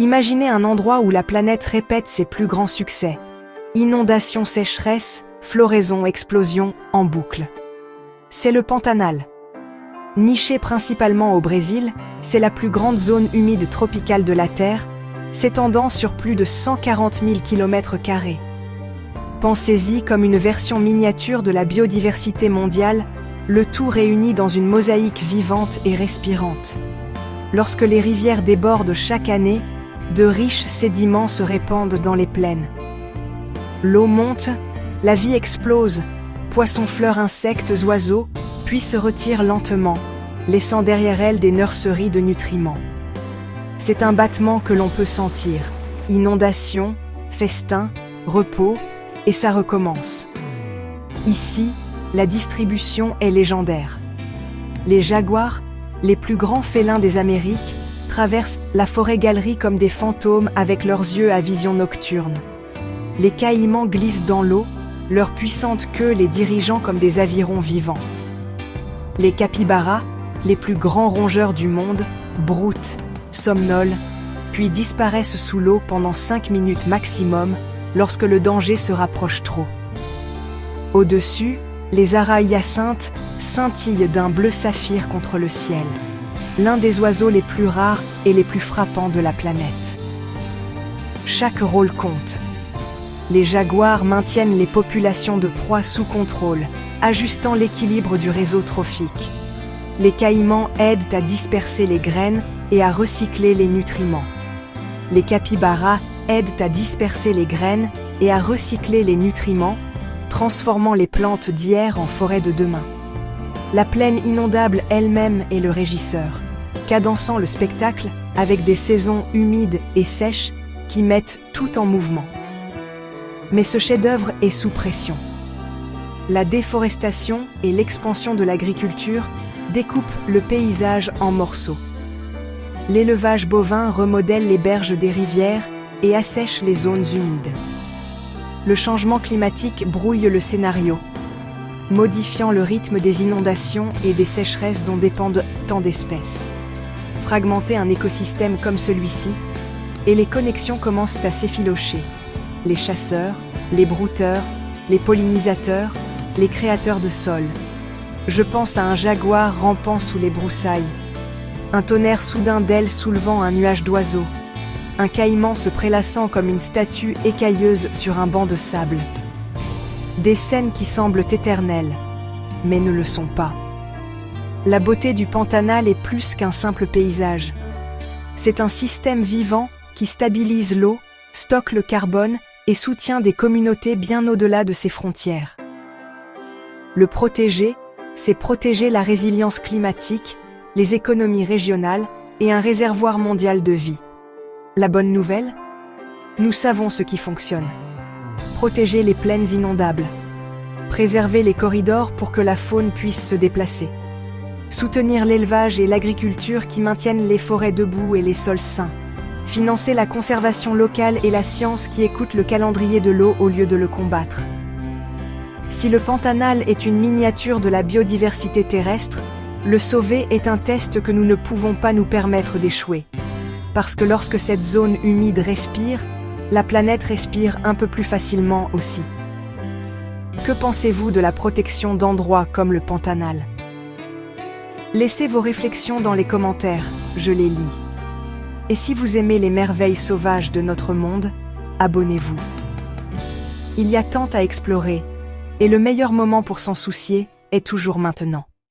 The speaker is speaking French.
Imaginez un endroit où la planète répète ses plus grands succès. Inondations, sécheresse, floraison, explosion, en boucle. C'est le Pantanal. Niché principalement au Brésil, c'est la plus grande zone humide tropicale de la Terre, s'étendant sur plus de 140 000 km². Pensez-y comme une version miniature de la biodiversité mondiale, le tout réuni dans une mosaïque vivante et respirante. Lorsque les rivières débordent chaque année, de riches sédiments se répandent dans les plaines. L'eau monte, la vie explose, poissons, fleurs, insectes, oiseaux, puis se retirent lentement, laissant derrière elles des nurseries de nutriments. C'est un battement que l'on peut sentir, inondation, festin, repos, et ça recommence. Ici, la distribution est légendaire. Les jaguars, les plus grands félins des Amériques, traversent la forêt-galerie comme des fantômes avec leurs yeux à vision nocturne. Les caïmans glissent dans l'eau, leur puissante queue les dirigeant comme des avirons vivants. Les capybaras, les plus grands rongeurs du monde, broutent, somnolent, puis disparaissent sous l'eau pendant 5 minutes maximum lorsque le danger se rapproche trop. Au-dessus, les aras-hyacinthes scintillent d'un bleu saphir contre le ciel, l'un des oiseaux les plus rares et les plus frappants de la planète. Chaque rôle compte. Les jaguars maintiennent les populations de proies sous contrôle, ajustant l'équilibre du réseau trophique. Les caïmans aident à disperser les graines et à recycler les nutriments. Les capybaras aident à disperser les graines et à recycler les nutriments, transformant les plantes d'hier en forêts de demain. La plaine inondable elle-même est le régisseur, cadençant le spectacle avec des saisons humides et sèches qui mettent tout en mouvement. Mais ce chef-d'œuvre est sous pression. La déforestation et l'expansion de l'agriculture découpent le paysage en morceaux. L'élevage bovin remodèle les berges des rivières et assèche les zones humides. Le changement climatique brouille le scénario, modifiant le rythme des inondations et des sécheresses dont dépendent tant d'espèces. Fragmenter un écosystème comme celui-ci, et les connexions commencent à s'effilocher. Les chasseurs, les brouteurs, les pollinisateurs, les créateurs de sol. Je pense à un jaguar rampant sous les broussailles, un tonnerre soudain d'ailes soulevant un nuage d'oiseaux, un caïman se prélassant comme une statue écailleuse sur un banc de sable. Des scènes qui semblent éternelles, mais ne le sont pas. La beauté du Pantanal est plus qu'un simple paysage. C'est un système vivant qui stabilise l'eau, stocke le carbone et soutient des communautés bien au-delà de ses frontières. Le protéger, c'est protéger la résilience climatique, les économies régionales et un réservoir mondial de vie. La bonne nouvelle ? Nous savons ce qui fonctionne. Protéger les plaines inondables. Préserver les corridors pour que la faune puisse se déplacer. Soutenir l'élevage et l'agriculture qui maintiennent les forêts debout et les sols sains. Financer la conservation locale et la science qui écoute le calendrier de l'eau au lieu de le combattre. Si le Pantanal est une miniature de la biodiversité terrestre, le sauver est un test que nous ne pouvons pas nous permettre d'échouer. Parce que lorsque cette zone humide respire, la planète respire un peu plus facilement aussi. Que pensez-vous de la protection d'endroits comme le Pantanal ? Laissez vos réflexions dans les commentaires, je les lis. Et si vous aimez les merveilles sauvages de notre monde, abonnez-vous. Il y a tant à explorer, et le meilleur moment pour s'en soucier est toujours maintenant.